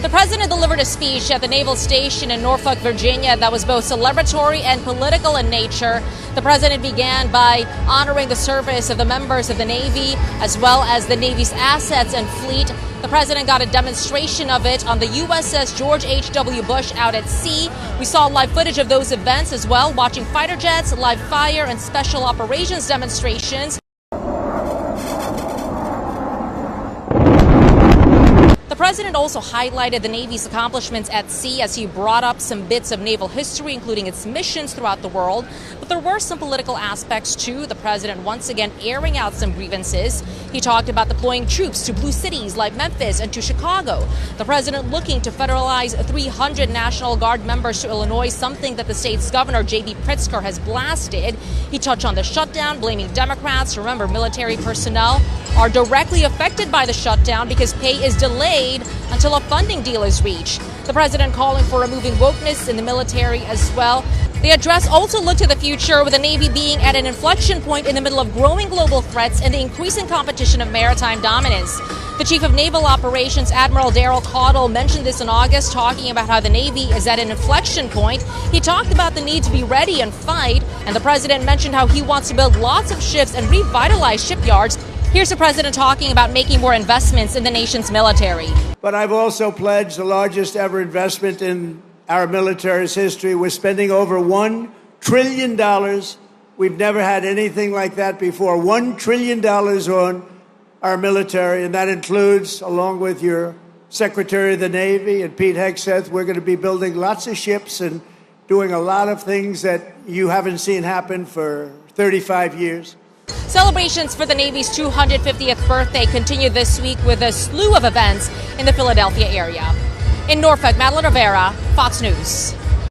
The president delivered a speech at the Naval Station in Norfolk, Virginia that was both celebratory and political in nature. The president began by honoring the service of the members of the Navy, as well as the Navy's assets and fleet. The president got a demonstration of it on the USS George H.W. Bush out at sea. We saw live footage of those events as well, watching fighter jets, live fire, and special operations demonstrations. The president also highlighted the Navy's accomplishments at sea as he brought up some bits of naval history, including its missions throughout the world. But there were some political aspects too. The president once again airing out some grievances. He talked about deploying troops to blue cities like Memphis and to Chicago. The president looking to federalize 300 National Guard members to Illinois, something that the state's governor, J.B. Pritzker, has blasted. He touched on the shutdown, blaming Democrats. Remember, military personnel are directly affected by the shutdown because pay is delayed until a funding deal is reached. The president calling for removing wokeness in the military as well. The address also looked to the future, with the Navy being at an inflection point in the middle of growing global threats and the increasing competition of maritime dominance. The Chief of Naval Operations, Admiral Daryl Caudle, mentioned this in August, talking about how the Navy is at an inflection point. He talked about the need to be ready and fight, and the president mentioned how he wants to build lots of ships and revitalize shipyards. Here's the president talking about making more investments in the nation's military. But I've also pledged the largest ever investment in our military's history. We're spending over $1 trillion. We've never had anything like that before. $1 trillion on our military, and that includes, along with your Secretary of the Navy and Pete Hegseth, we're going to be building lots of ships and doing a lot of things that you haven't seen happen for 35 years. Celebrations for the Navy's 250th birthday continue this week with a slew of events in the Philadelphia area. In Norfolk, Madeline Rivera, Fox News.